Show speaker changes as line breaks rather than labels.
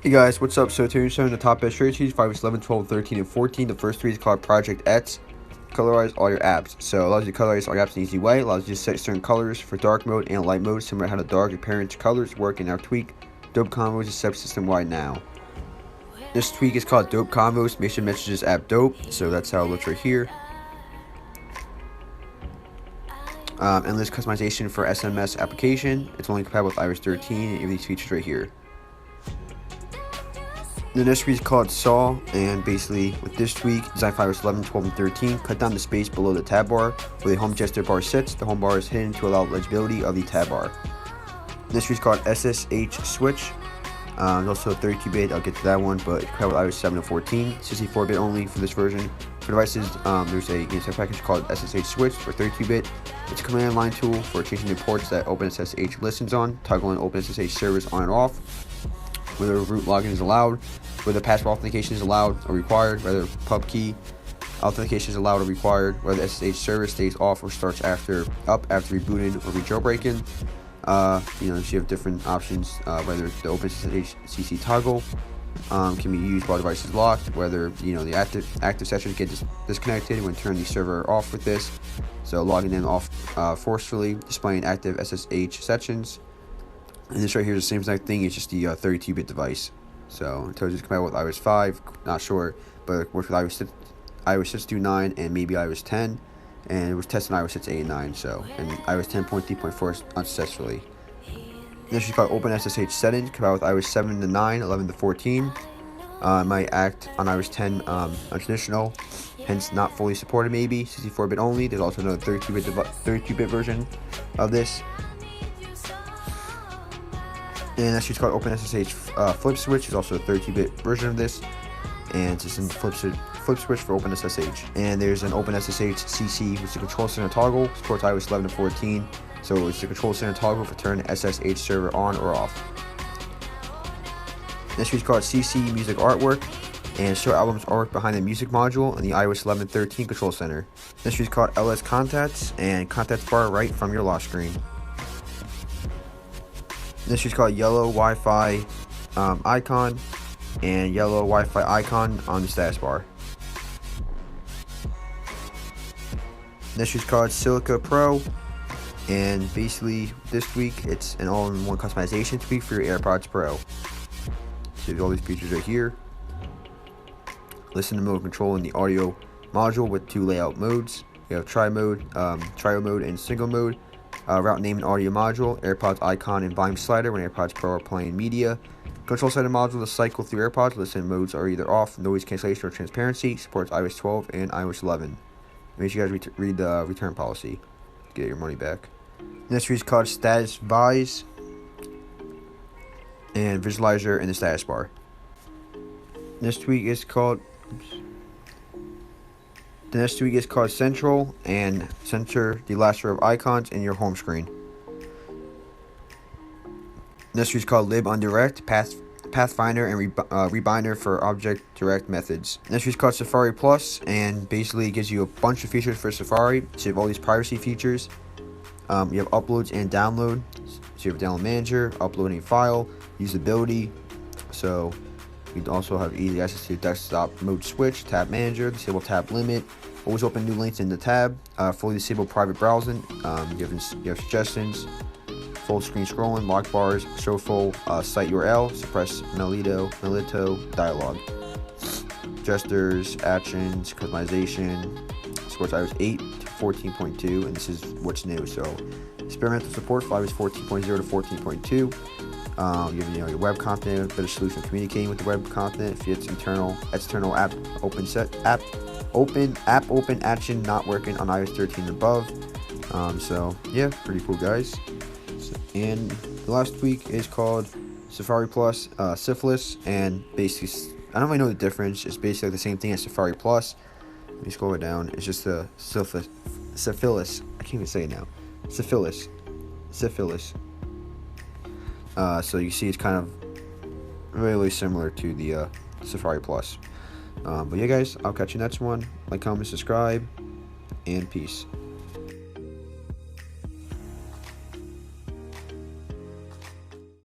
Hey guys, what's up? So today we're showing the top best strategies, 5, 11, 12, 13, and 14. The first three is called Project X. Colorize all your apps. So it allows you to colorize all your apps in an easy way. It allows you to set certain colors for dark mode and light mode, similar to how the dark and parent colors work in our tweak. Dope combos is set system wide now. This tweak is called Dope Combos. Make sure messages app dope. So that's how it looks right here. Endless customization for SMS application. It's only compatible with iOS 13 and these features right here. The next tweak is called Saw, and basically with this tweak, designed for iOS 11, 12, and 13, cut down the space below the tab bar. Where the home gesture bar sits, the home bar is hidden to allow legibility of the tab bar. This tweak is called SSH Switch. There's also a 32-bit, I'll get to that one, but it's compatible with iOS 7 and 14, 64-bit only for this version. For devices, there's a package called SSH Switch for 32-bit. It's a command line tool for changing the ports that OpenSSH listens on, toggling OpenSSH servers on and off, whether root login is allowed, whether password authentication is allowed or required, whether pub key authentication is allowed or required, whether SSH server stays off or starts after rebooting or jailbreaking. So you have different options, whether the OpenSSH CC toggle can be used while the device is locked, whether the active sessions get disconnected when turning the server off with this, so logging them off forcefully, displaying active SSH sessions. And this right here is the same exact thing, it's just the 32-bit device. So it tells you it's compatible with iOS 5, not sure, but it works with iOS 6.9 and maybe iOS 10. And it was tested on iOS 6, 8, and 9, so, and iOS 10.3.4 unsuccessfully. This is called OpenSSH settings, compatible with iOS 7 to 9, 11 to 14. Might act on iOS 10 untraditional, hence not fully supported maybe, 64-bit only. There's also another 32-bit version of this. And that's just called OpenSSH Flip Switch. Is also a 32-bit version of this, and it's just in Flip Switch for OpenSSH. And there's an OpenSSH CC, which is a control center toggle, supports iOS 11 to 14. So it's a control center toggle for turning SSH server on or off. This is called CC Music Artwork, and show albums artwork behind the music module in the iOS 11 13 control center. This is called LS Contacts, and contacts bar right from your lock screen. This is called Yellow Wi-Fi icon, and yellow Wi-Fi icon on the status bar. This is called Silica Pro, and basically this week it's an all-in-one customization tweak for your AirPods Pro. So all these features right here. Listen to mode control in the audio module with 2 layout modes. You have trio mode and single mode. Route name and audio module, AirPods icon and volume slider when AirPods Pro are playing media. Control center module to cycle through AirPods. Listen modes are either off, noise cancellation, or transparency. Supports iOS 12 and iOS 11. Make sure you guys read the return policy to get your money back. Next is called Status Vise and Visualizer in the status bar. This tweak is called The next tweak is called Central, and center the last row of icons in your home screen. This tweak is called Lib on Direct, Pathfinder, and Rebinder for object direct methods. This tweak is called Safari Plus, and basically gives you a bunch of features for Safari. So you have all these privacy features. You have uploads and download. So you have download manager, uploading file, usability. So you also have easy access to your desktop mode switch, tab manager, disable tab limit, always open new links in the tab, fully disable private browsing. You have suggestions, full screen scrolling, lock bars, show full site URL, suppress Melito dialog, gestures, actions, customization. Supports iOS 8 to 14.2, and this is what's new. So experimental support for iOS 14.0 to 14.2. You have your web content, better solution for communicating with the web content. If it's external app open action not working on iOS 13 and above. So yeah, pretty cool, guys. And the last tweak is called Safari Plus Syphilis, and basically I don't really know the difference. It's basically the same thing as Safari Plus. Let me scroll it down. It's just a syphilis. I can't even say it now. Syphilis. So you see it's kind of really similar to the Safari Plus. But yeah, guys, I'll catch you next one. Like, comment, subscribe, and peace.